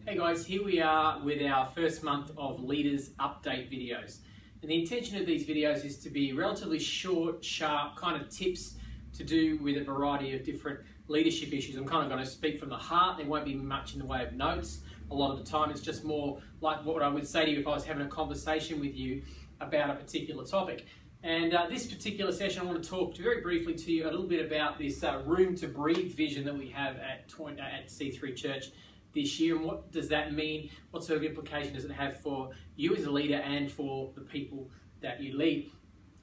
Hey guys, here we are with our first month of Leaders Update videos. And the intention of these videos is to be relatively short, sharp kind of tips to do with a variety of different leadership issues. I'm kind of going to speak from the heart. There won't be much in the way of notes. A lot of the time it's just more like what I would say to you if I was having a conversation with you about a particular topic. And this particular session I want to talk very briefly to you a little bit about this Room to Breathe vision that we have at C3 Church this year, and what does that mean? What sort of implication does it have for you as a leader and for the people that you lead?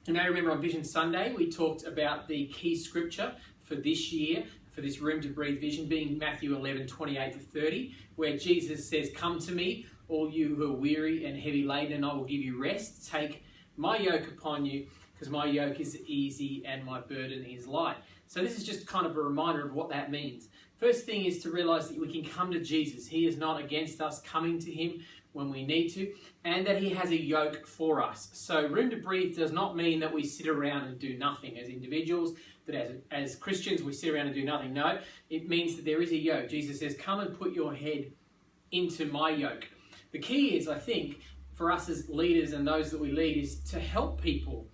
You may remember on Vision Sunday we talked about the key scripture for this year, for this Room to Breathe vision, being Matthew 11:28-30, where Jesus says, "Come to me, all you who are weary and heavy laden, and I will give you rest. Take my yoke upon you, because my yoke is easy and my burden is light." So this is just kind of a reminder of what that means. First thing is to realize that we can come to Jesus. He is not against us coming to him when we need to, and that he has a yoke for us. So Room to Breathe does not mean that we sit around and do nothing as individuals, that as Christians we sit around and do nothing. No, it means that there is a yoke. Jesus says, "Come and put your head into my yoke." The key is, I think, for us as leaders and those that we lead, is to help people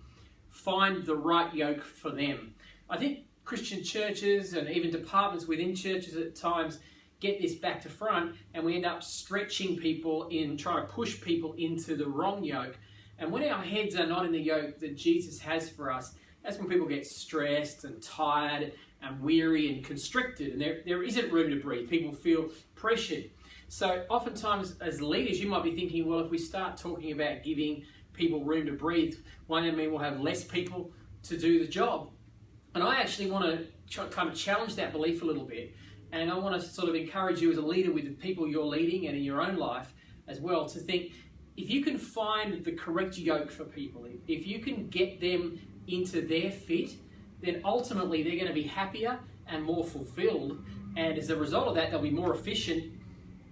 find the right yoke for them. I think Christian churches and even departments within churches at times get this back to front, and we end up stretching people in, trying to push people into the wrong yoke. And when our heads are not in the yoke that Jesus has for us, that's when people get stressed and tired and weary and constricted, and there isn't room to breathe. People feel pressured. So oftentimes as leaders you might be thinking, well, if we start talking about giving people room to breathe, won't that mean we'll have less people to do the job? And I actually want to kind of challenge that belief a little bit. And I want to sort of encourage you as a leader with the people you're leading and in your own life as well, to think, if you can find the correct yoke for people, if you can get them into their fit, then ultimately they're going to be happier and more fulfilled. And as a result of that, they'll be more efficient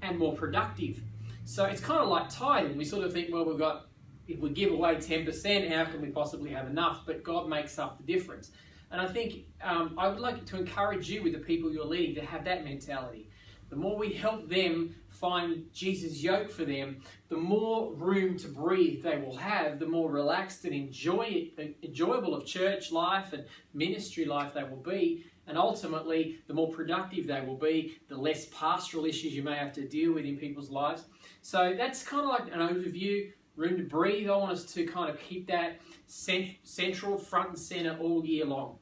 and more productive. So it's kind of like tithing. We sort of think, well, if we give away 10%, how can we possibly have enough? But God makes up the difference. And I think I would like to encourage you with the people you're leading to have that mentality. The more we help them find Jesus' yoke for them, the more room to breathe they will have, the more relaxed and enjoyable of church life and ministry life they will be, and ultimately the more productive they will be, the less pastoral issues you may have to deal with in people's lives. So that's kind of like an overview. Room to Breathe, I want us to kind of keep that central, front and center all year long.